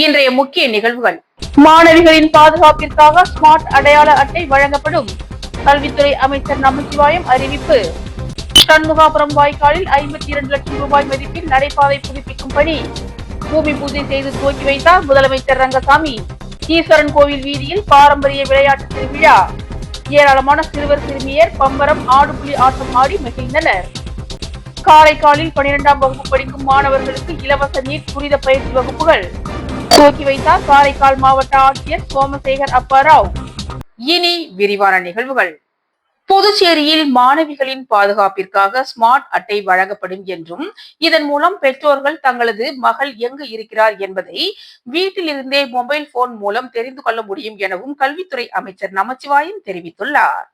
இன்றைய முக்கிய நிகழ்வுகள். மாணவிகளின் பாதுகாப்பிற்காக ஸ்மார்ட் அடையாள அட்டை வழங்கப்படும். கல்வித்துறை அமைச்சர் நமச்சிவாயம் அறிவிப்பு. சண்முகாபுரம் வாய்க்காலில் 52 லட்சம் ரூபாய் மதிப்பில் நடைபாதை புதுப்பிக்கும் பணி. பூமி பூஜை செய்து துவக்கி வைத்தார் முதலமைச்சர் ரங்கசாமி. ஈஸ்வரன் கோவில் வீதியில் பாரம்பரிய விளையாட்டு திருவிழா. ஏராளமான சிறுவர் சிறுமியர் பம்பரம் ஆடுபுலி ஆட்டம் ஆடி மகிழ்ந்தனர். காரைக்காலில் 12ஆம் வகுப்பு படிக்கும் மாணவர்களுக்கு இலவச நீட் துரித பயிற்சி வகுப்புகள் துவக்கி வைத்தார் காரைக்கால் மாவட்ட ஆட்சியர் சோமசேகர் அப்பாராவ். இனி விரிவான நிகழ்வுகள். புதுச்சேரியில் மாணவிகளின் பாதுகாப்பிற்காக ஸ்மார்ட் அட்டை வழங்கப்படும் என்றும் இதன் மூலம் பெற்றோர்கள் தங்களது மகள் எங்கு இருக்கிறார் என்பதை வீட்டில் இருந்தே மொபைல் போன் மூலம் தெரிந்து கொள்ள முடியும் எனவும் கல்வித்துறை அமைச்சர் நமச்சிவாயம் தெரிவித்துள்ளார்.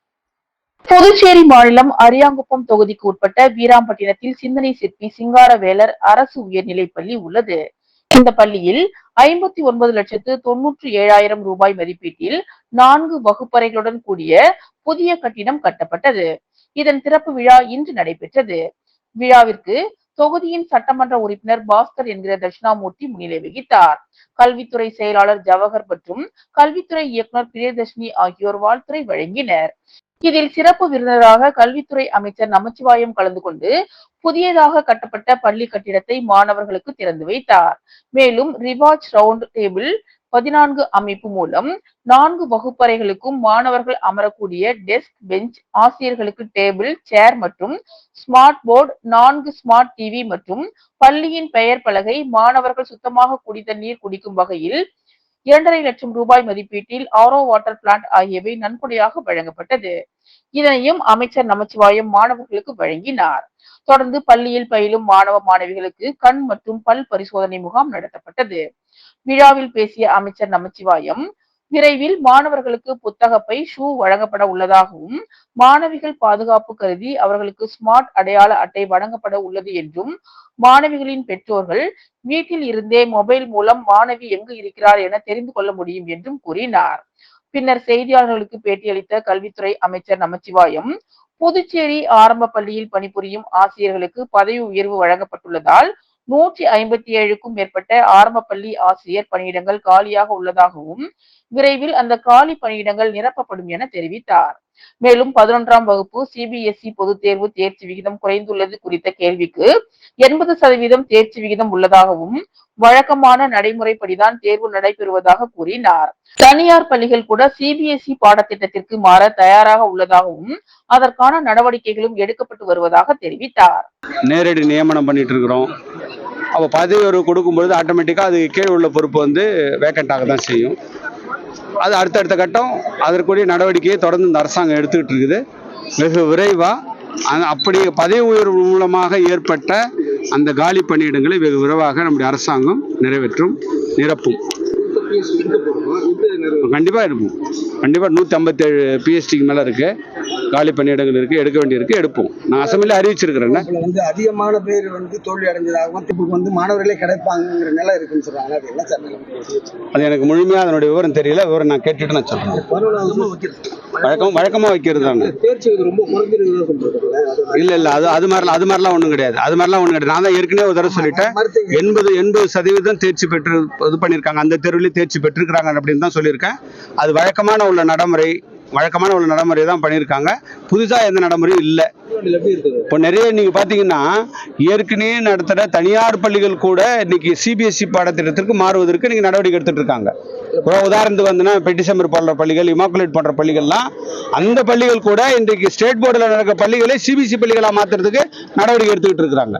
புதுச்சேரி மாநிலம் அரியாங்குப்பம் தொகுதிக்கு உட்பட்ட வீராம்பட்டினத்தில் சிந்தனை சிற்பி சிங்காரவேலர் அரசு உயர்நிலைப்பள்ளி உள்ளது. இந்த பள்ளியில் 59,97,000 ரூபாய் மதிப்பீட்டில் 4 வகுப்பறைகளுடன் கூடிய புதிய கட்டிடம் கட்டப்பட்டது. இதன் திறப்பு விழா இன்று நடைபெற்றது. விழாவிற்கு தொகுதியின் சட்டமன்ற உறுப்பினர் பாஸ்கர் என்கிற தட்சிணாமூர்த்தி முன்னிலை வகித்தார். கல்வித்துறை செயலாளர் ஜவஹர் மற்றும் கல்வித்துறை இயக்குநர் பிரியதர்ஷினி ஆகியோர் வாழ்த்துரை வழங்கினர். இதில் சிறப்பு விருந்தினராக கல்வித்துறை அமைச்சர் நமச்சிவாயம் கலந்து கொண்டு புதியதாக கட்டப்பட்ட பள்ளி கட்டிடத்தை மாணவர்களுக்கு திறந்து வைத்தார். மேலும் ரிவார்ட்ஸ் ரவுண்ட் டேபிள் 14 அமைப்பு மூலம் 4 வகுப்பறைகளுக்கும் மாணவர்கள் அமரக்கூடிய டெஸ்க், பெஞ்ச், ஆசிரியர்களுக்கு டேபிள், சேர் மற்றும் ஸ்மார்ட் போர்டு, 4 ஸ்மார்ட் டிவி மற்றும் பள்ளியின் பெயர் பலகை, மாணவர்கள் சுத்தமாக குடித்த நீர் குடிக்கும் வகையில் 2.5 லட்சம் ரூபாய் மதிப்பீட்டில் ஆரோ வாட்டர் பிளான்ட் ஆகியவை நன்கொடையாக வழங்கப்பட்டது. இதனையும் அமைச்சர் நமச்சிவாயம் மாணவர்களுக்கு வழங்கினார். தொடர்ந்து பள்ளியில் பயிலும் மாணவ மாணவிகளுக்கு கண் மற்றும் பல் பரிசோதனை முகாம் நடத்தப்பட்டது. விழாவில் பேசிய அமைச்சர் நமச்சிவாயம், விரைவில் மாணவர்களுக்கு புத்தக பை, ஷூ வழங்கப்பட உள்ளதாகவும், மாணவிகள் பாதுகாப்பு கருதி அவர்களுக்கு ஸ்மார்ட் அடையாள அட்டை வழங்கப்பட உள்ளது என்றும், மாணவிகளின் பெற்றோர்கள் வீட்டில் இருந்தே மொபைல் மூலம் மாணவி எங்கு இருக்கிறார் என தெரிந்து கொள்ள முடியும் என்றும் கூறினார். பின்னர் செய்தியாளர்களுக்கு பேட்டியளித்த கல்வித்துறை அமைச்சர் நமச்சிவாயம், புதுச்சேரி ஆரம்ப பள்ளியில் பணிபுரியும் ஆசிரியர்களுக்கு பதவி உயர்வு வழங்கப்பட்டுள்ளதால் 157க்கும் மேற்பட்ட ஆரம்ப பள்ளி ஆசிரியர் பணியிடங்கள் காலியாக உள்ளதாகவும், விரைவில் அந்த காலி பணியிடங்கள் நிரப்பப்படும் என தெரிவித்தார். மேலும் 11ஆம் வகுப்பு சிபிஎஸ்இ பொதுத் தேர்வு தேர்ச்சி விகிதம் குறைந்துள்ளது குறித்த கேள்விக்கு 80% தேர்ச்சி விகிதம் உள்ளதாகவும், வழக்கமான நடைமுறைப்படிதான் தேர்வு நடைபெறுவதாக கூறினார். தனியார் பள்ளிகள் கூட சிபிஎஸ்இ பாடத்திட்டத்திற்கு மாற தயாராக உள்ளதாகவும், அதற்கான நடவடிக்கைகளும் எடுக்கப்பட்டு வருவதாக தெரிவித்தார். நேரடி நியமனம் பண்ணிட்டு இருக்கிறோம். அப்போ பதவி உயர்வு கொடுக்கும்பொழுது ஆட்டோமேட்டிக்காக அது கீழே உள்ள பொறுப்பு வேக்கண்டாக தான் செய்யும். அது அடுத்தடுத்த கட்டம் அதற்குரிய நடவடிக்கையை தொடர்ந்து இந்த அரசாங்கம் எடுத்துக்கிட்டு இருக்குது. வெகு விரைவாக அப்படி பதவி உயர்வு மூலமாக ஏற்பட்ட அந்த காலி பணியிடங்களை வெகு விரைவாக நம்முடைய அரசாங்கம் நிரப்பும். கண்டிப்பாக இருப்போம். கண்டிப்பாக 157 பிஎஸ்டிக்கு மேலே இருக்கு, காலி பணியிடங்கள் இருக்கு, எடுக்க வேண்டியிருக்கு, எடுப்போம். நான் அசம்பிளில அறிவிச்சிருக்கிறேன். அதிகமான பேர் தோல்வி அடைஞ்சதாகவும் மாணவர்களே கிடைப்பாங்கிற நிலை இருக்குன்னு சொல்றாங்க. அது என்ன சார்? அது எனக்கு முழுமையாக அதனுடைய விவரம் தெரியல. விவரம் நான் கேட்டுட்டு நான் சொல்றேன். வழக்கமா வைக்கிறது தானே. இல்ல அது மாதிரிலாம் ஒண்ணும் கிடையாது. நான் தான் ஏற்கனவே ஒரு தடவை சொல்லிட்டேன். 80% தேர்ச்சி பெற்று இது பண்ணிருக்காங்க. அந்த தேர்வுலேயே தேர்ச்சி பெற்றிருக்கிறாங்க அப்படின்னு தான் சொல்லியிருக்கேன். அது வழக்கமான உள்ள நடைமுறை தான் பண்ணியிருக்காங்க. புதுசா எந்த நடைமுறையும் இல்லை. இப்போ நிறைய நீங்க பாத்தீங்கன்னா ஏற்கனவே நடத்துற தனியார் பள்ளிகள் கூட இன்னைக்கு சிபிஎஸ்இ பாடத்திட்டத்திற்கு மாறுவதற்கு நீங்க நடவடிக்கை எடுத்துட்டு இருக்காங்க. உதாரணத்துக்கு வந்துன்னா பெட்டிசம்பர் போன்ற பள்ளிகள், இமாக்குலேட் போன்ற பள்ளிகள்லாம், அந்த பள்ளிகள் கூட இன்றைக்கு ஸ்டேட் போர்டில் நடக்கிற பள்ளிகளை சிபிஎஸ்இ பள்ளிகளா மாத்துறதுக்கு நடவடிக்கை எடுத்துக்கிட்டு இருக்கிறாங்க.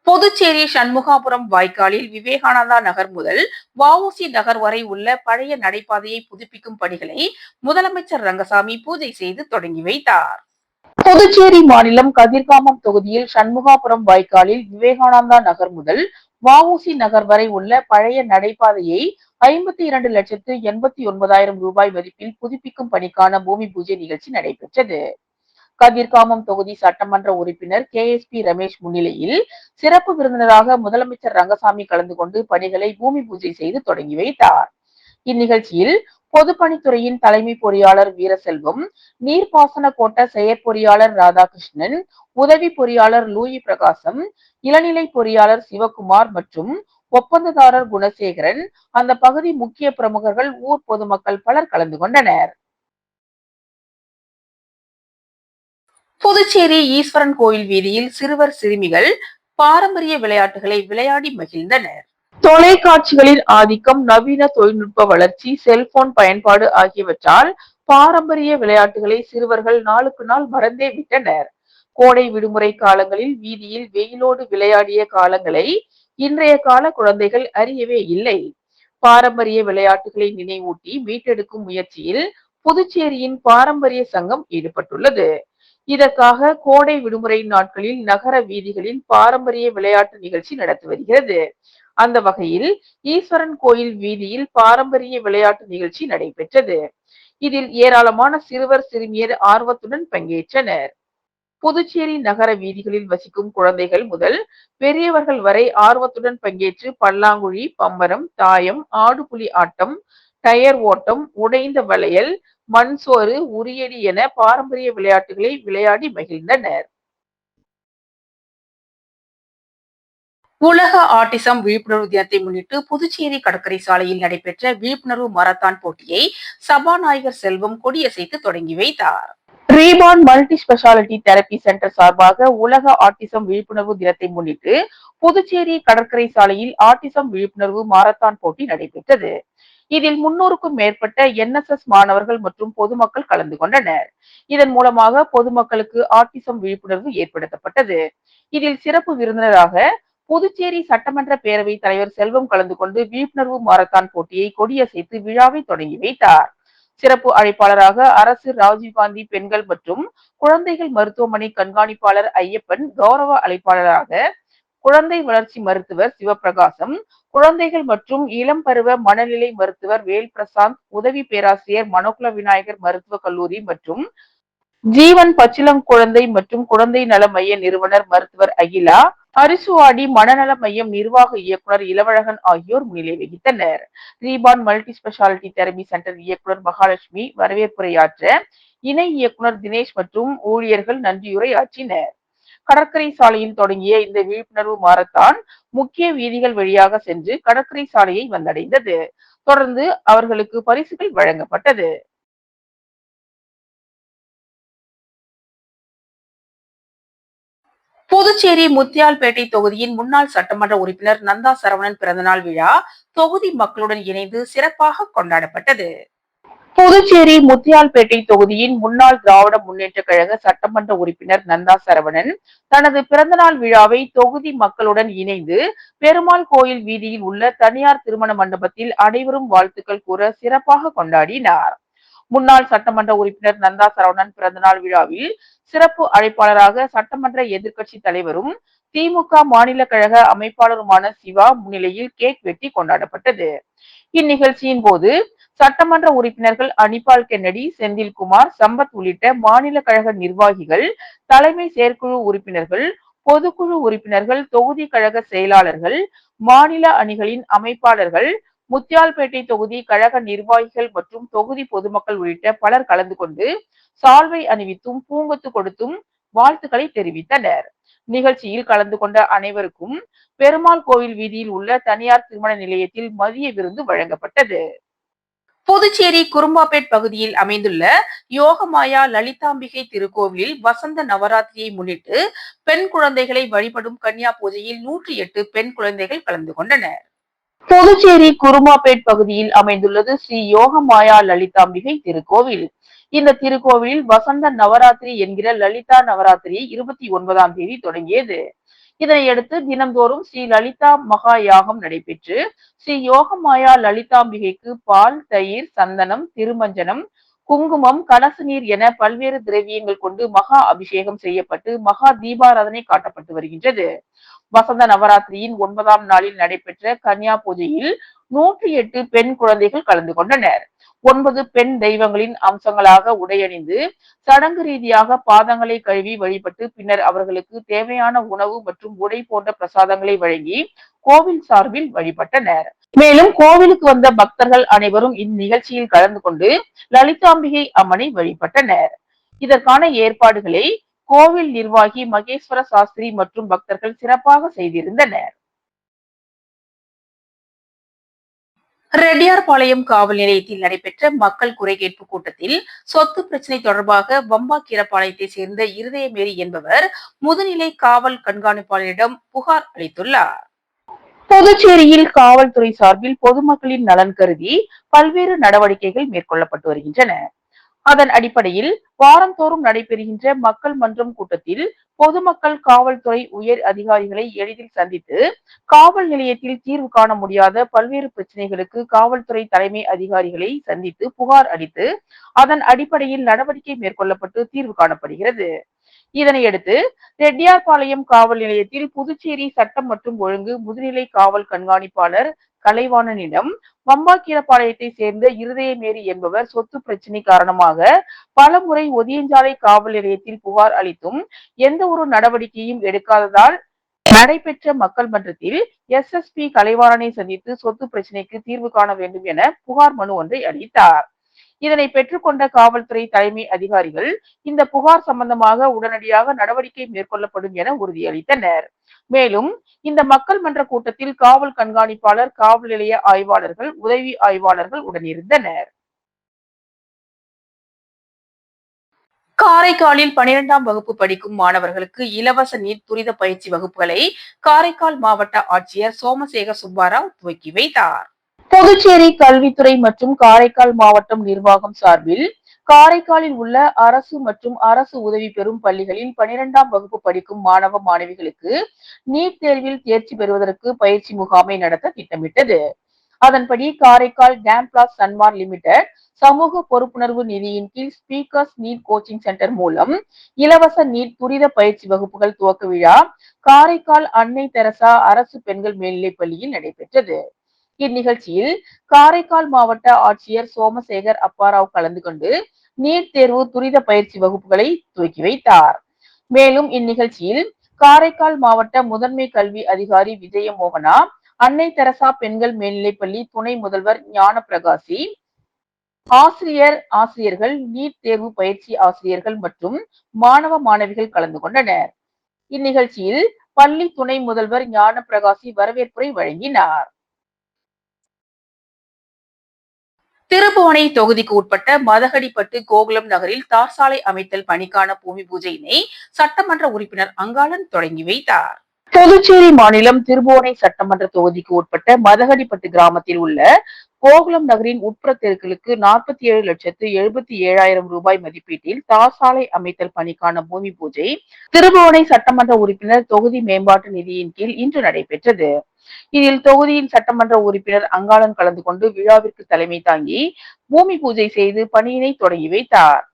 புதுச்சேரி சண்முகாபுரம் வாய்க்காலில் விவேகானந்தா நகர் முதல் வஉசி நகர் வரை உள்ள பழைய நடைபாதையை புதுப்பிக்கும் பணிகளை முதலமைச்சர் ரங்கசாமி பூஜை செய்து தொடங்கி வைத்தார். புதுச்சேரி மாநிலம் கதிர்காமம் தொகுதியில் சண்முகாபுரம் வாய்க்காலில் விவேகானந்தா நகர் முதல் வஉசி நகர் வரை உள்ள பழைய நடைபாதையை 52,89,000 ரூபாய் மதிப்பில் புதுப்பிக்கும் பணிக்கான பூமி பூஜை நிகழ்ச்சி நடைபெற்றது. கதிர்காமம் தொகுதி சட்டமன்ற உறுப்பினர் KSP ரமேஷ் முன்னிலையில் சிறப்பு விருந்தினராக முதலமைச்சர் ரங்கசாமி கலந்து கொண்டு பணிகளை பூமி பூஜை செய்து தொடங்கி வைத்தார். இந்நிகழ்ச்சியில் பொதுப்பணித்துறையின் தலைமை பொறியாளர் வீரசெல்வம், நீர்ப்பாசன கோட்ட செயற்பொறியாளர் ராதாகிருஷ்ணன், உதவி பொறியாளர் லூயி பிரகாசம், இளநிலை பொறியாளர் சிவகுமார் மற்றும் ஒப்பந்ததாரர் குணசேகரன், அந்த பகுதி முக்கிய பிரமுகர்கள், ஊர் பொதுமக்கள் பலர் கலந்து கொண்டனர். புதுச்சேரி ஈஸ்வரன் கோயில் வீதியில் சிறுவர் சிறுமிகள் பாரம்பரிய விளையாட்டுகளை விளையாடி மகிழ்ந்தனர். தொலைக்காட்சிகளின் ஆதிக்கம், நவீன தொழில்நுட்ப வளர்ச்சி, செல்போன் பயன்பாடு ஆகியவற்றால் பாரம்பரிய விளையாட்டுகளை சிறுவர்கள் நாளுக்கு நாள் மறந்தே விட்டனர். கோடை விடுமுறை காலங்களில் வீதியில் வெயிலோடு விளையாடிய காலங்களை இன்றைய கால குழந்தைகள் அறியவே இல்லை. பாரம்பரிய விளையாட்டுகளை நினைவூட்டி மீட்டெடுக்கும் முயற்சியில் புதுச்சேரியின் பாரம்பரிய சங்கம் ஈடுபட்டுள்ளது. இதற்காக கோடை விடுமுறை நாட்களில் நகர வீதிகளில் பாரம்பரிய விளையாட்டு நிகழ்ச்சி நடத்தி வருகிறது. அந்த வகையில் ஈஸ்வரன் கோயில் வீதியில் பாரம்பரிய விளையாட்டு நிகழ்ச்சி நடைபெற்றது. இதில் ஏராளமான சிறுவர் சிறுமியர் ஆர்வத்துடன் பங்கேற்றனர். புதுச்சேரி நகர வீதிகளில் வசிக்கும் குழந்தைகள் முதல் பெரியவர்கள் வரை ஆர்வத்துடன் பங்கேற்று பல்லாங்குழி, பம்பரம், தாயம், ஆடுபுலி ஆட்டம், டயர் ஓட்டம், உடைந்த வளையல், மண் சோறு, உரியடி என பாரம்பரிய விளையாட்டுகளை விளையாடி மகிழ்ந்தனர். உலக ஆட்டிசம் விழிப்புணர்வு தினத்தை முன்னிட்டு புதுச்சேரி கடற்கரை சாலையில் நடைபெற்ற விழிப்புணர்வு மாரத்தான் போட்டியை சபாநாயகர் செல்வம் கொடியசைத்து தொடங்கி வைத்தார். Reborn multi speciality therapy centre சார்பாக உலக ஆட்டிசம் விழிப்புணர்வு தினத்தை முன்னிட்டு புதுச்சேரி கடற்கரை சாலையில் ஆட்டிசம் விழிப்புணர்வு மாரத்தான் போட்டி நடைபெற்றது. இதில் 300க்கும் மேற்பட்ட NSS மாணவர்கள் மற்றும் பொதுமக்கள் கலந்து கொண்டனர். இதன் மூலமாக பொதுமக்களுக்கு ஆட்டிசம் விழிப்புணர்வு ஏற்படுத்தப்பட்டது. இதில் சிறப்பு விருந்தினராக புதுச்சேரி சட்டமன்ற பேரவை தலைவர் செல்வம் கலந்து கொண்டு விழிப்புணர்வு மாரத்தான் போட்டியை கொடியசைத்து விழாவை தொடங்கி வைத்தார். சிறப்பு அழைப்பாளராக அரசு ராஜீவ்காந்தி பெண்கள் மற்றும் குழந்தைகள் மருத்துவமனை கண்காணிப்பாளர் ஐயப்பன், கௌரவ அழைப்பாளராக குழந்தை வளர்ச்சி மருத்துவர் சிவபிரகாசம், குழந்தைகள் மற்றும் இளம் பருவ மனநிலை மருத்துவர் வேல் பிரசாந்த், உதவி பேராசிரியர் மனோகுல விநாயகர் மருத்துவக் கல்லூரி மற்றும் ஜீவன் பச்சிளம் குழந்தை மற்றும் குழந்தை நல மைய நிறுவனர் மருத்துவர் அகிலா, அரிசுவாடி மனநல மையம் நிர்வாக இயக்குனர் இளவழகன் ஆகியோர் முன்னிலை வகித்தனர். Reborn multi speciality therapy centre இயக்குனர் மகாலட்சுமி வரவேற்புரையாற்ற இணை இயக்குனர் தினேஷ் மற்றும் ஊழியர்கள் நன்றியுரை ஆற்றினர். கடற்கரை சாலையில் தொடங்கிய இந்த விழிப்புணர்வு மாரத்தான் முக்கிய வீதிகள் வழியாக சென்று கடற்கரை சாலையை வந்தடைந்தது. தொடர்ந்து அவர்களுக்கு பரிசுகள் வழங்கப்பட்டது. புதுச்சேரி முத்தியால்பேட்டை தொகுதியின் முன்னாள் சட்டமன்ற உறுப்பினர் நந்தா சரவணன் பிறந்தநாள் விழா தொகுதி மக்களுடன் இணைந்து சிறப்பாக கொண்டாடப்பட்டது. புதுச்சேரி முத்தியால்பேட்டை தொகுதியின் முன்னாள் திராவிட முன்னேற்ற கழக சட்டமன்ற உறுப்பினர் நந்தா சரவணன் தனது பிறந்தநாள் விழாவை தொகுதி மக்களுடன் இணைந்து பெருமாள் கோயில் வீதியில் உள்ள தனியார் திருமண மண்டபத்தில் அனைவரும் வாழ்த்துக்கள் கூற சிறப்பாக கொண்டாடினார். முன்னாள் சட்டமன்ற உறுப்பினர் நந்தா சரவணன் பிறந்தநாள் விழாவில் சிறப்பு அழைப்பாளராக சட்டமன்ற எதிர்க்கட்சி தலைவரும் திமுக மாநில கழக அமைப்பாளருமான சிவா முன்னிலையில் கேக் வெட்டி கொண்டாடப்பட்டது. இந்நிகழ்ச்சியின் போது சட்டமன்ற உறுப்பினர்கள் அனிபால் கென்னடி, செந்தில்குமார், சம்பத் உள்ளிட்ட மாநில கழக நிர்வாகிகள், தலைமை செயற்குழு உறுப்பினர்கள், பொதுக்குழு உறுப்பினர்கள், தொகுதி கழக செயலாளர்கள், மாநில அணிகளின் அமைப்பாளர்கள், முத்தியால்பேட்டை தொகுதி கழக நிர்வாகிகள் மற்றும் தொகுதி பொதுமக்கள் உள்ளிட்ட பலர் கலந்து கொண்டு சால்வை அணிவித்தும் பூங்கொத்து கொடுத்தும் வாழ்த்துக்களை தெரிவித்தனர். நிகழ்ச்சியில் கலந்து கொண்ட அனைவருக்கும் பெருமாள் கோவில் வீதியில் உள்ள தனியார் திருமண நிலையத்தில் மதிய விருந்து வழங்கப்பட்டது. புதுச்சேரி குரும்பாபேட் பகுதியில் அமைந்துள்ள யோகமாயா லலிதாம்பிகை திருக்கோவிலில் வசந்த நவராத்திரியை முன்னிட்டு பெண் குழந்தைகளை வழிபடும் கன்னியா பூஜையில் 108 பெண் குழந்தைகள் கலந்து கொண்டனர். புதுச்சேரி குரும்பாபேட் பகுதியில் அமைந்துள்ளது ஸ்ரீ யோகமாயா லலிதாம்பிகை திருக்கோவில். இந்த திருக்கோவிலில் வசந்த நவராத்திரி என்கிற லலிதா நவராத்திரி 29ஆம் தேதி தொடங்கியது. இதனையடுத்து தினந்தோறும் ஸ்ரீ லலிதா மகா யாகம் நடைபெற்று ஸ்ரீ யோகமாயா லலிதாம்பிகைக்கு பால், தயிர், சந்தனம், திருமஞ்சனம், குங்குமம், கலசு நீர் என பல்வேறு திரவியங்கள் கொண்டு மகா அபிஷேகம் செய்யப்பட்டு மகா தீபாராதனை காட்டப்பட்டு வருகின்றது. வசந்த நவராத்திரியின் 9ஆம் நாளில் நடைபெற்ற கன்னியா பூஜையில் 108 பெண் குழந்தைகள் கலந்து கொண்டனர். 9 பெண் தெய்வங்களின் அம்சங்களாக உடையணிந்து சடங்கு ரீதியாக பாதங்களை கழுவி வழிபட்டு பின்னர் அவர்களுக்கு தேவையான உணவு மற்றும் உடை போன்ற பிரசாதங்களை வழங்கி கோவில் சார்பில் வழிபட்டனர். மேலும் கோவிலுக்கு வந்த பக்தர்கள் அனைவரும் இந்நிகழ்ச்சியில் கலந்து கொண்டு லலிதாம்பிகை அம்மனை வழிபட்டனர். இதற்கான ஏற்பாடுகளை கோவில் நிர்வாகி மகேஸ்வர சாஸ்திரி மற்றும் பக்தர்கள் சிறப்பாக செய்திருந்தனர். ரெட்டியார்பாளையம் காவல் நிலையத்தில் நடைபெற்ற மக்கள் குறை கேட்பு கூட்டத்தில் சொத்து பிரச்சினை தொடர்பாக வம்பாக்கீரப்பாளையத்தை சேர்ந்த இருதயமேரி என்பவர் முதுநிலை காவல் கண்காணிப்பாளரிடம் புகார் அளித்துள்ளார். புதுச்சேரியில் காவல்துறை சார்பில் பொதுமக்களின் நலன் கருதி பல்வேறு நடவடிக்கைகள் மேற்கொள்ளப்பட்டு வருகின்றன. அதன் அடிப்படையில் வாரந்தோறும் நடைபெறுகின்ற மக்கள் மன்றம் கூட்டத்தில் பொதுமக்கள் காவல்துறை உயர் அதிகாரிகளை எளிதில் சந்தித்து காவல் நிலையத்தில் தீர்வு காண முடியாத பல்வேறு பிரச்சனைகளுக்கு காவல்துறை தலைமை அதிகாரிகளை சந்தித்து புகார் அளித்து அதன் அடிப்படையில் நடவடிக்கை மேற்கொள்ளப்பட்டு தீர்வு காணப்படுகிறது. இதனையடுத்து ரெட்டியார்பாளையம் காவல் நிலையத்தில் புதுச்சேரி சட்டம் மற்றும் ஒழுங்கு முதுநிலை காவல் கண்காணிப்பாளர் கலைவாணனிடம் வம்பாக்கீரப்பாளையத்தை சேர்ந்த இருதயமேரி என்பவர் சொத்து பிரச்சினை காரணமாக பலமுறை ஒதியஞ்சாலை காவல் நிலையத்தில் புகார் அளித்தும் எந்த ஒரு நடவடிக்கையும் எடுக்காததால் நடைபெற்ற மக்கள் மன்றத்தில் SSP கலைவாணனை சந்தித்து சொத்து பிரச்சினைக்கு தீர்வு காண வேண்டும் என புகார் மனு ஒன்றை அளித்தார். இதனை பெற்றுக்கொண்ட காவல்துறை தலைமை அதிகாரிகள் இந்த புகார் சம்பந்தமாக உடனடியாக நடவடிக்கை மேற்கொள்ளப்படும் என உறுதியளித்தனர். மேலும் இந்த மக்கள் மன்ற கூட்டத்தில் காவல் கண்காணிப்பாளர், காவல் நிலைய ஆய்வாளர்கள், உதவி ஆய்வாளர்கள் உடனிருந்தனர். காரைக்காலில் 12ஆம் வகுப்பு படிக்கும் மாணவர்களுக்கு இலவச நீட் துரித பயிற்சி வகுப்புகளை காரைக்கால் மாவட்ட ஆட்சியர் சோமசேகர் சுப்பாராவ் துவக்கி வைத்தார். புதுச்சேரி கல்வித்துறை மற்றும் காரைக்கால் மாவட்டம் நிர்வாகம் சார்பில் காரைக்காலில் உள்ள அரசு மற்றும் அரசு உதவி பெறும் பள்ளிகளில் 12ஆம் வகுப்பு படிக்கும் மாணவ மாணவிகளுக்கு நீட் தேர்வில் தேர்ச்சி பெறுவதற்கு பயிற்சி முகாமை நடத்த திட்டமிட்டது. அதன்படி காரைக்கால் டேம்பிளாஸ் சன்மார் லிமிடெட் சமூக பொறுப்புணர்வு நிதியின் கீழ் ஸ்பீக்கர்ஸ் நீட் கோச்சிங் சென்டர் மூலம் இலவச நீட் துரித பயிற்சி வகுப்புகள் துவக்க விழா காரைக்கால் அன்னை தெரசா அரசு பெண்கள் மேல்நிலைப் பள்ளியில் நடைபெற்றது. இந்நிகழ்ச்சியில் காரைக்கால் மாவட்ட ஆட்சியர் சோமசேகர் அப்பாராவ் கலந்து கொண்டு நீட் தேர்வு துரித பயிற்சி வகுப்புகளை துவக்கி வைத்தார். மேலும் இந்நிகழ்ச்சியில் காரைக்கால் மாவட்ட முதன்மை கல்வி அதிகாரி விஜயமோகனா, அன்னை தெரசா பெண்கள் மேல்நிலைப்பள்ளி துணை முதல்வர் ஞான பிரகாசி, ஆசிரியர்கள், நீட் தேர்வு பயிற்சி ஆசிரியர்கள் மற்றும் மாணவ மாணவிகள் கலந்து கொண்டனர். இந்நிகழ்ச்சியில் பள்ளி துணை முதல்வர் ஞான பிரகாசி வரவேற்புரை வழங்கினார். திருபுவனை தொகுதிக்கு உட்பட்ட மதகடிப்பட்டு கோகுலம் நகரில் தார் சாலை அமைத்தல் பணிக்கான பூமி பூஜையினை சட்டமன்ற உறுப்பினர் அங்காளன் தொடங்கி வைத்தார். புதுச்சேரி மாநிலம் திருபுவனை சட்டமன்ற தொகுதிக்கு உட்பட்ட மதகடிப்பட்டு கிராமத்தில் உள்ள கோகுலம் நகரின் உட்புற தெருக்களுக்கு 47,77,000 ரூபாய் மதிப்பீட்டில் தார் சாலை அமைத்தல் பணிக்கான பூமி பூஜை திருபுவனை சட்டமன்ற உறுப்பினர் தொகுதி மேம்பாட்டு நிதியின் கீழ் இன்று நடைபெற்றது. இதில் தொகுதியின் சட்டமன்ற உறுப்பினர் அங்காளன் கலந்து கொண்டு விழாவிற்கு தலைமை தாங்கி பூமி பூஜை செய்து பணியினை தொடங்கி வைத்தார்.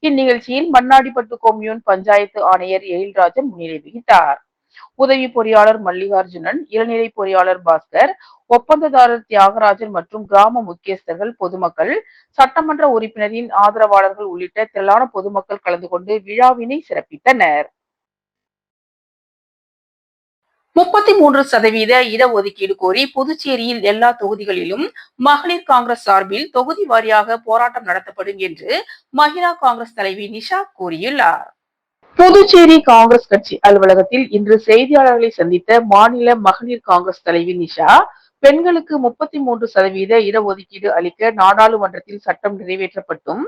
இந்நிகழ்ச்சியில் மண்ணாடிப்பட்டு கொம்யூன் பஞ்சாயத்து ஆணையர் எழில்ராஜன் முன்னிலை வகித்தார். உதவி பொறியாளர் மல்லிகார்ஜுனன், இளநிலை பொறியாளர் பாஸ்கர், ஒப்பந்ததாரர் தியாகராஜன் மற்றும் கிராம முக்கியஸ்தர்கள், பொதுமக்கள், சட்டமன்ற உறுப்பினரின் ஆதரவாளர்கள் உள்ளிட்ட திரளான பொதுமக்கள் கலந்து கொண்டு விழாவினை சிறப்பித்தனர். 33% இடஒதுக்கீடு கோரி புதுச்சேரியில் எல்லா தொகுதிகளிலும் மகளிர் காங்கிரஸ் சார்பில் தொகுதி வாரியாக போராட்டம் நடத்தப்படும் என்று மகிழா காங்கிரஸ் தலைவி நிஷா கூறியுள்ளார். புதுச்சேரி காங்கிரஸ் கட்சி அலுவலகத்தில் இன்று செய்தியாளர்களை சந்தித்த மாநில மகளிர் காங்கிரஸ் தலைவி நிஷா, பெண்களுக்கு 33% இடஒதுக்கீடு அளிக்க நாடாளுமன்றத்தில் சட்டம் நிறைவேற்றப்பட்டும்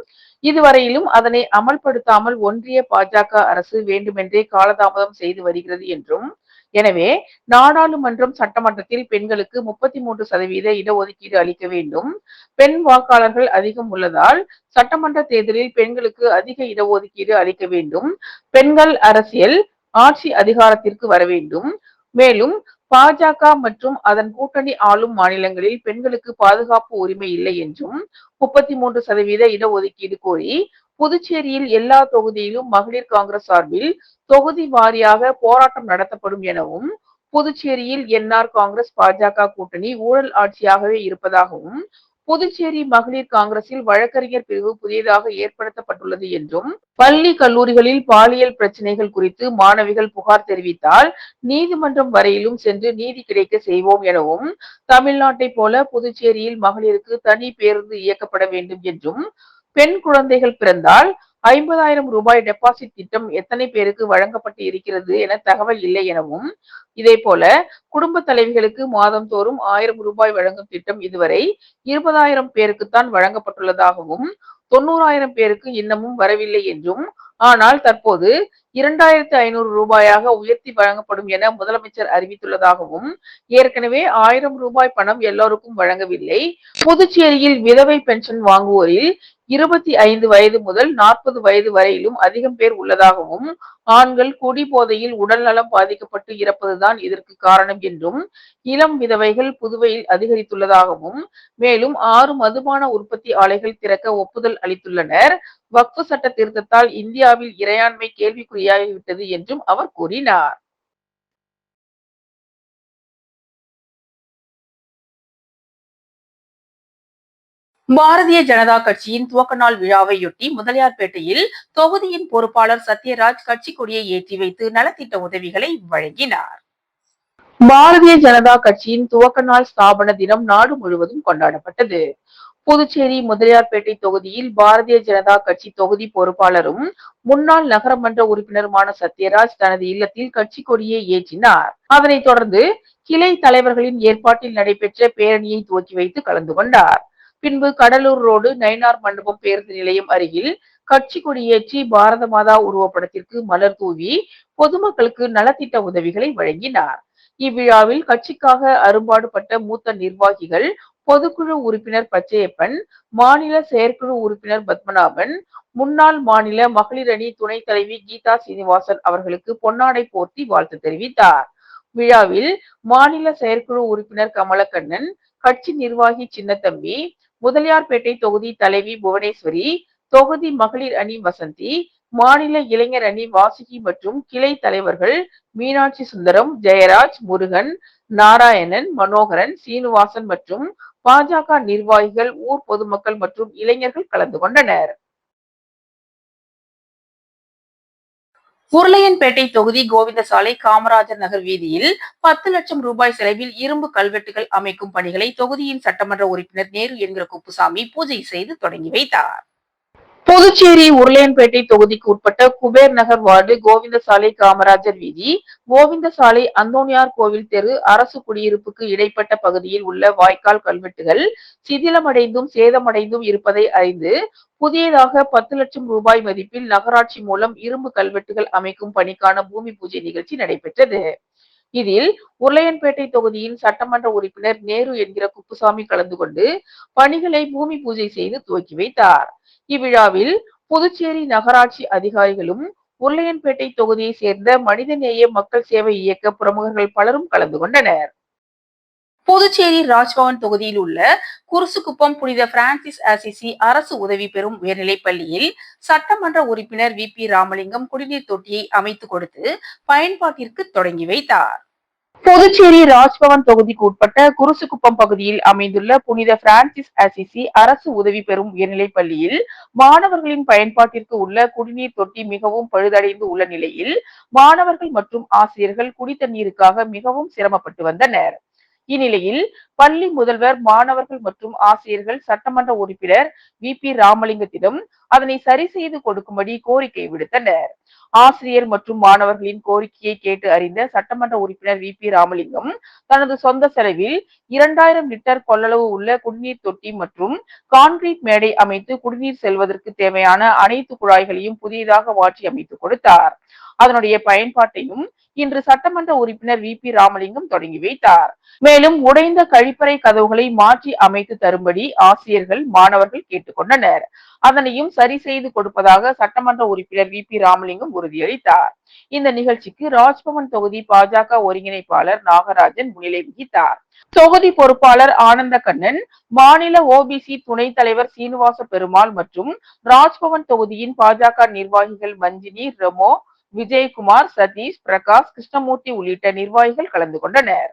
இதுவரையிலும் அதனை அமல்படுத்தாமல் ஒன்றிய பாஜக அரசு வேண்டுமென்றே காலதாமதம் செய்து வருகிறது என்றும், எனவே நாடாளுமன்றம், சட்டமன்றத்தில் பெண்களுக்கு 33% இடஒதுக்கீடு அளிக்க வேண்டும். பெண் வாக்காளர்கள் அதிகம் உள்ளதால் சட்டமன்ற தேர்தலில் பெண்களுக்கு அதிக இடஒதுக்கீடு அளிக்க வேண்டும். பெண்கள் அரசியல் ஆட்சி அதிகாரத்திற்கு வர வேண்டும். மேலும் பாஜக மற்றும் அதன் கூட்டணி ஆளும் மாநிலங்களில் பெண்களுக்கு பாதுகாப்பு உரிமை இல்லை என்றும் 33% இடஒதுக்கீடு கோரி புதுச்சேரியில் எல்லா தொகுதியிலும் மகளிர் காங்கிரஸ் சார்பில் தொகுதி வாரியாக போராட்டம் நடத்தப்படும் எனவும், புதுச்சேரியில் என்ஆர் காங்கிரஸ் பாஜக கூட்டணி ஊழல் ஆட்சியாகவே இருப்பதாகவும், புதுச்சேரி மகளிர் காங்கிரஸில் வழக்கறிஞர் பிரிவு புதியதாக ஏற்படுத்தப்பட்டுள்ளது என்றும், பள்ளி கல்லூரிகளில் பாலியல் பிரச்சனைகள் குறித்து மாணவிகள் புகார் தெரிவித்தால் நீதிமன்றம் வரையிலும் சென்று நீதி கிடைக்க செய்வோம் எனவும், தமிழ்நாட்டை போல புதுச்சேரியில் மகளிருக்கு தனி பேருந்து இயக்கப்பட வேண்டும் என்றும், பெண் குழந்தைகள் பிறந்தால் 50,000 ரூபாய் டெபாசிட் திட்டம் எத்தனை பேருக்கு வழங்கப்பட்டு இருக்கிறது என தகவல் இல்லை எனவும், இதேபோல குடும்ப தலைவிகளுக்கு மாதந்தோறும் 1000 ரூபாய் வழங்கும் திட்டம் இதுவரை 20,000 பேருக்குத்தான் வழங்கப்பட்டுள்ளதாகவும், 90,000 பேருக்கு இன்னமும் வரவில்லை என்றும், ஆனால் தற்போது 2,500 ரூபாயாக உயர்த்தி வழங்கப்படும் என முதலமைச்சர் அறிவித்துள்ளதாகவும், ஏற்கனவே 1000 ரூபாய் பணம் எல்லோருக்கும் வழங்கவில்லை. புதுச்சேரியில் விதவை பென்ஷன் வாங்குவோரில் 25 வயது முதல் 40 வயது வரையிலும் அதிகம் பேர் உள்ளதாகவும், ஆண்கள் குடி போதையில் உடல் நலம் பாதிக்கப்பட்டு இறப்பதுதான் இதற்கு காரணம் என்றும், இளம் விதவைகள் புதுவையில் அதிகரித்துள்ளதாகவும், மேலும் 6 மதுபான உற்பத்தி ஆலைகள் திறக்க ஒப்புதல் அளித்துள்ளனர். வக்ஃபு சட்ட திருத்தத்தால் இந்தியாவில் இறையாண்மை கேள்விக்குறியாகிவிட்டது என்றும் அவர் கூறினார். பாரதிய ஜனதா கட்சியின் துவக்க நாள் விழாவையொட்டி முதலியார்பேட்டையில் தொகுதியின் பொறுப்பாளர் சத்யராஜ் கட்சி கொடியை ஏற்றி வைத்து நலத்திட்ட உதவிகளை வழங்கினார். பாரதிய ஜனதா கட்சியின் துவக்க நாள் ஸ்தாபன தினம் நாடு முழுவதும் கொண்டாடப்பட்டது. புதுச்சேரி முதலியார்பேட்டை தொகுதியில் பாரதிய ஜனதா கட்சி தொகுதி பொறுப்பாளரும் முன்னாள் நகரமன்ற உறுப்பினருமான சத்யராஜ் தனது இல்லத்தில் கட்சி கொடியை ஏற்றினார். அதனைத் தொடர்ந்து கிளை தலைவர்களின் ஏற்பாட்டில் நடைபெற்ற பேரணியை துவக்கி வைத்து கலந்து கொண்டார். பின்பு கடலூர் ரோடு நயினார் மண்டபம் பேருந்து நிலையம் அருகில் கட்சி கொடியேற்றி பாரத மாதா உருவப்படத்திற்கு மலர் தூவி பொதுமக்களுக்கு நலத்திட்ட உதவிகளை வழங்கினார். இவ்விழாவில் கட்சிக்காக அரும்பாடுபட்ட மூத்த நிர்வாகிகள், பொதுக்குழு உறுப்பினர் பச்சையப்பன், மாநில செயற்குழு உறுப்பினர் பத்மநாபன், முன்னாள் மாநில மகளிர் அணி துணைத் தலைவி கீதா சீனிவாசன் அவர்களுக்கு பொன்னாடை போர்த்தி வாழ்த்து தெரிவித்தார். விழாவில் மாநில செயற்குழு உறுப்பினர் கமலக்கண்ணன், கட்சி நிர்வாகி சின்னத்தம்பி, முதலியார்பேட்டை தொகுதி தலைவி புவனேஸ்வரி, தொகுதி மகளிர் அணி வசந்தி, மாநில இளைஞர் அணி வாசுகி மற்றும் கிளை தலைவர்கள் மீனாட்சி சுந்தரம், ஜெயராஜ், முருகன், நாராயணன், மனோகரன், சீனிவாசன் மற்றும் பாஜக நிர்வாகிகள், ஊர் பொதுமக்கள் மற்றும் இளைஞர்கள் கலந்து கொண்டனர். உருளையன்பேட்டை தொகுதி கோவிந்தசாலை காமராஜர் நகர் வீதியில் 10 லட்சம் ரூபாய் செலவில் இரும்பு கல்வெட்டுகள் அமைக்கும் பணிகளை தொகுதியின் சட்டமன்ற உறுப்பினர் நேரு என்கிற குப்புசாமி பூஜை செய்து தொடங்கி வைத்தார். புதுச்சேரி உருளையன்பேட்டை தொகுதிக்கு உட்பட்ட குபேர் நகர் வார்டு கோவிந்தசாலை காமராஜர் வீதி, கோவிந்தசாலை அந்தோணியார் கோவில் தெரு, அரசு குடியிருப்புக்கு இடைப்பட்ட பகுதியில் உள்ள வாய்க்கால் கல்வெட்டுகள் சிதிலமடைந்தும் சேதமடைந்தும் இருப்பதை அறிந்து புதியதாக 10 லட்சம் ரூபாய் மதிப்பில் நகராட்சி மூலம் இரும்பு கல்வெட்டுகள் அமைக்கும் பணிக்கான பூமி பூஜை நிகழ்ச்சி நடைபெற்றது. இதில் உருளையன்பேட்டை தொகுதியின் சட்டமன்ற உறுப்பினர் நேரு என்கிற குப்புசாமி கலந்து கொண்டு பணிகளை பூமி பூஜை செய்து துவக்கி வைத்தார். இவ்விழாவில் புதுச்சேரி நகராட்சி அதிகாரிகளும், உருளையன்பேட்டை தொகுதியை சேர்ந்த மனிதநேய மக்கள் சேவை இயக்க பிரமுகர்கள் பலரும் கலந்து கொண்டனர். புதுச்சேரி ராஜ்பவன் தொகுதியில் உள்ள குருசுக்குப்பம் புனித பிரான்சிஸ் அசிசி அரசு உதவி பெறும் உயர்நிலைப் பள்ளியில் சட்டமன்ற உறுப்பினர் வி.பி. ராமலிங்கம் குடிநீர் தொட்டியை அமைத்து கொடுத்து பயன்பாட்டிற்கு தொடங்கி வைத்தார். புதுச்சேரி ராஜ்பவன் தொகுதிக்கு உட்பட்ட குருசுக்குப்பம் பகுதியில் அமைந்துள்ள புனித பிரான்சிஸ் அசிசி அரசு உதவி பெறும் உயர்நிலைப் பள்ளியில் மாணவர்களின் பயன்பாட்டிற்கு உள்ள குடிநீர் தொட்டி மிகவும் பழுதடைந்து உள்ள நிலையில் மாணவர்கள் மற்றும் ஆசிரியர்கள் குடித்தண்ணீருக்காக மிகவும் சிரமப்பட்டு வந்தனர். இந்நிலையில் பள்ளி முதல்வர், மாணவர்கள் மற்றும் ஆசிரியர்கள் சட்டமன்ற உறுப்பினர் வி.பி. ராமலிங்கத்திடம் அதனை சரி செய்து கொடுக்கும்படி கோரிக்கை விடுத்தனர். ஆசிரியர் மற்றும் மாணவர்களின் கோரிக்கையை கேட்டு அறிந்த சட்டமன்ற உறுப்பினர் வி.பி. ராமலிங்கம் தனது சொந்த செலவில் 2000 லிட்டர் கொள்ளளவு உள்ள குடிநீர் தொட்டி மற்றும் கான்கிரீட் மேடை அமைத்து குடிநீர் செல்வதற்கு தேவையான அனைத்து குழாய்களையும் புதியதாக மாற்றி அமைத்து கொடுத்தார். அதனுடைய பயன்பாட்டையும் இன்று சட்டமன்ற உறுப்பினர் வி.பி. ராமலிங்கம் தொடங்கி வைத்தார். மேலும் உடைந்த கழிப்பறை கதவுகளை மாற்றி அமைத்து தரும்படி ஆசிரியர்கள், மாணவர்கள் கேட்டுக்கொண்டனர். அதனையும் சரி செய்து கொடுப்பதாக சட்டமன்ற உறுப்பினர் வி.பி. ராமலிங்கம் உறுதியளித்தார். இந்த நிகழ்ச்சிக்கு ராஜ்பவன் தொகுதி பாஜக ஒருங்கிணைப்பாளர் நாகராஜன் முன்னிலை வகித்தார். தொகுதி பொறுப்பாளர் ஆனந்தகண்ணன், மாநில ஓபிசி துணைத் தலைவர் சீனிவாச பெருமாள் மற்றும் ராஜ்பவன் தொகுதியின் பாஜக நிர்வாகிகள் மஞ்சினி, ரெமோ, விஜயகுமார், சதீஷ், பிரகாஷ், கிருஷ்ணமூர்த்தி உள்ளிட்ட நிர்வாகிகள் கலந்து கொண்டனர்.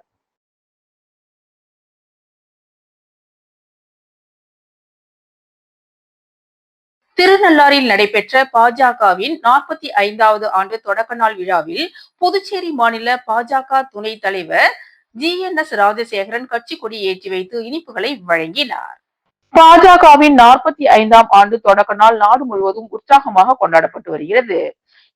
திருநள்ளாறில் நடைபெற்ற பாஜகவின் 45வது ஆண்டு தொடக்க நாள் விழாவில் புதுச்சேரி மாநில பாஜக துணைத் தலைவர் ஜி.என்.எஸ். ராஜசேகரன் கட்சி கொடி ஏற்றி வைத்து இனிப்புகளை வழங்கினார். பாஜகவின் 45ஆம் ஆண்டு தொடக்க நாள் நாடு முழுவதும் உற்சாகமாக கொண்டாடப்பட்டு வருகிறது.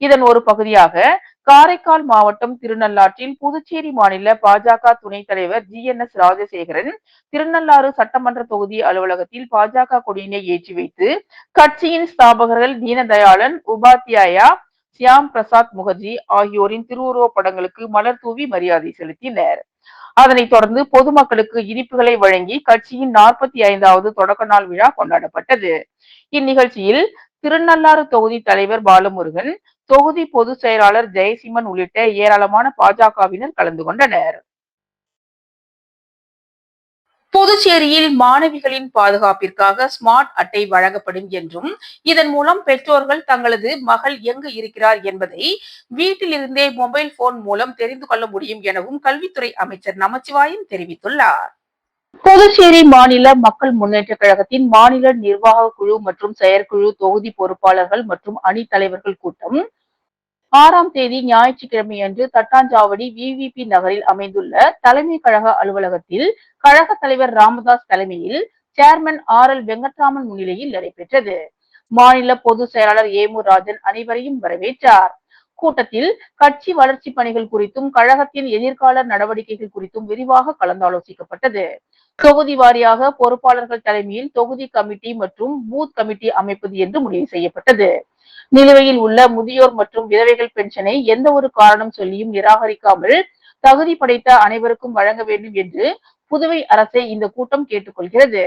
இதன் ஒரு பகுதியாக காரைக்கால் மாவட்டம் திருநள்ளாற்றில் புதுச்சேரி மாநில பாஜக துணைத் தலைவர் GNS ராஜசேகரன் திருநள்ளாறு சட்டமன்ற தொகுதி அலுவலகத்தில் பாஜக கொடியினை ஏற்றி வைத்து கட்சியின் ஸ்தாபகர்கள் தீனதயாளன் உபாத்யாயா, சியாம் பிரசாத் முகர்ஜி ஆகியோரின் திருவுருவப் படங்களுக்கு மலர் தூவி மரியாதை செலுத்தினர். அதனைத் தொடர்ந்து பொதுமக்களுக்கு இனிப்புகளை வழங்கி கட்சியின் 45வது தொடக்க நாள் விழா கொண்டாடப்பட்டது. இந்நிகழ்ச்சியில் திருநள்ளாறு தொகுதி தலைவர் பாலமுருகன், தொகுதி பொதுச் செயலாளர் ஜெயசிம்மன் உள்ளிட்ட ஏராளமான பாஜகவினர் கலந்து கொண்டனர். புதுச்சேரியில் மாணவிகளின் பாதுகாப்பிற்காக ஸ்மார்ட் அட்டை வழங்கப்படும் என்றும் இதன் மூலம் பெற்றோர்கள் தங்களது மகள் எங்கு இருக்கிறார் என்பதை வீட்டிலிருந்தே மொபைல் போன் மூலம் தெரிந்து கொள்ள முடியும் எனவும் கல்வித்துறை அமைச்சர் நமச்சிவாயம் தெரிவித்துள்ளார். புதுச்சேரி மாநில மக்கள் முன்னேற்ற கழகத்தின் மாநில நிர்வாக குழு மற்றும் செயற்குழு தொகுதி பொறுப்பாளர்கள் மற்றும் அணி தலைவர்கள் கூட்டம் 6ஆம் தேதி ஞாயிற்றுக்கிழமை அன்று தட்டாஞ்சாவடி VVP நகரில் அமைந்துள்ள தலைமை கழக அலுவலகத்தில் கழக தலைவர் ராமதாஸ் தலைமையில் சேர்மன் RL வெங்கட்ராமன் முன்னிலையில் நடைபெற்றது. மாநில பொதுச் செயலாளர் ஏமு ராஜன் அனைவரையும் வரவேற்றார். கூட்டத்தில் கட்சி வளர்ச்சி பணிகள் குறித்தும் கழகத்தின் எதிர்கால நடவடிக்கைகள் குறித்தும் விரிவாக கலந்தாலோசிக்கப்பட்டது. தொகுதி வாரியாக பொறுப்பாளர்கள் தலைமையில் தொகுதி கமிட்டி மற்றும் பூத் கமிட்டி அமைப்பது என்று முடிவு செய்யப்பட்டது. நிலுவையில் உள்ள முதியோர் மற்றும் விதவைகள் பென்ஷனை எந்த ஒரு காரணம் சொல்லியும் நிராகரிக்காமல் தகுதி படைத்த அனைவருக்கும் வழங்க வேண்டும் என்று புதுவை அரசை இந்த கூட்டம் கேட்டுக்கொள்கிறது.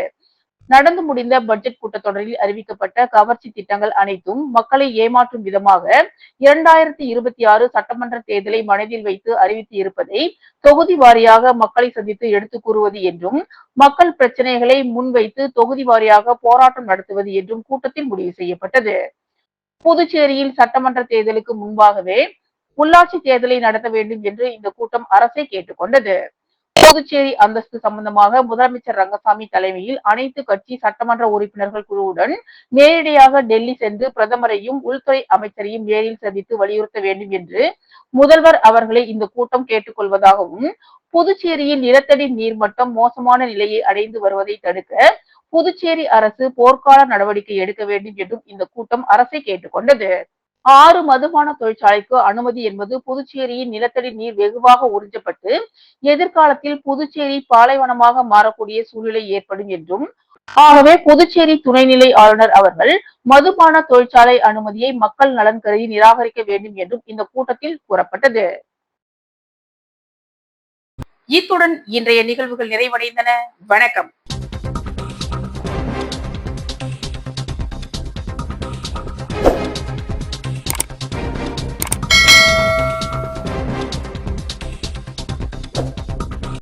நடந்து முடிந்த பட்ஜெட் கூட்டத்தொடரில் அறிவிக்கப்பட்ட கவர்ச்சி திட்டங்கள் அனைத்தும் மக்களை ஏமாற்றும் விதமாக 2026 சட்டமன்ற தேர்தலை மனதில் வைத்து அறிவித்து இருப்பதை தொகுதி வாரியாக மக்களை சந்தித்து எடுத்துக் கூறுவது என்றும் மக்கள் பிரச்சனைகளை முன்வைத்து தொகுதி வாரியாக போராட்டம் நடத்துவது என்றும் கூட்டத்தில் முடிவு செய்யப்பட்டது. புதுச்சேரியில் சட்டமன்ற தேர்தலுக்கு முன்பாகவே உள்ளாட்சி தேர்தலை நடத்த வேண்டும் என்று இந்த கூட்டம் அரசை கேட்டுக்கொண்டது. புதுச்சேரி அந்தஸ்து சம்பந்தமாக முதலமைச்சர் ரங்கசாமி தலைமையில் அனைத்து கட்சி சட்டமன்ற உறுப்பினர்கள் குழுவுடன் நேரடியாக டெல்லி சென்று பிரதமரையும் உள்துறை அமைச்சரையும் நேரில் சந்தித்து வலியுறுத்த வேண்டும் என்று முதல்வர் அவர்களை இந்த கூட்டம் கேட்டுக்கொள்வதாகவும், புதுச்சேரியில் நிலத்தடி நீர்மட்டம் மோசமான நிலையை அடைந்து வருவதை தடுக்க புதுச்சேரி அரசு போர்க்கால நடவடிக்கை எடுக்க வேண்டும் என்றும் இந்த கூட்டம் அரசை கேட்டுக்கொண்டது. 6 மதுபான தொழிற்சாலைக்கு அனுமதி என்பது புதுச்சேரியின் நிலத்தடி நீர் வெகுவாக உறிஞ்சப்பட்டு எதிர்காலத்தில் புதுச்சேரி பாலைவனமாக மாறக்கூடிய சூழ்நிலை ஏற்படும் என்றும், ஆகவே புதுச்சேரி துணைநிலை ஆளுநர் அவர்கள் மதுபான தொழிற்சாலை அனுமதியை மக்கள் நலன் கருதி நிராகரிக்க வேண்டும் என்றும் இந்த கூட்டத்தில் கூறப்பட்டது. இத்துடன் இன்றைய நிகழ்வுகள் நிறைவடைந்தன. வணக்கம்.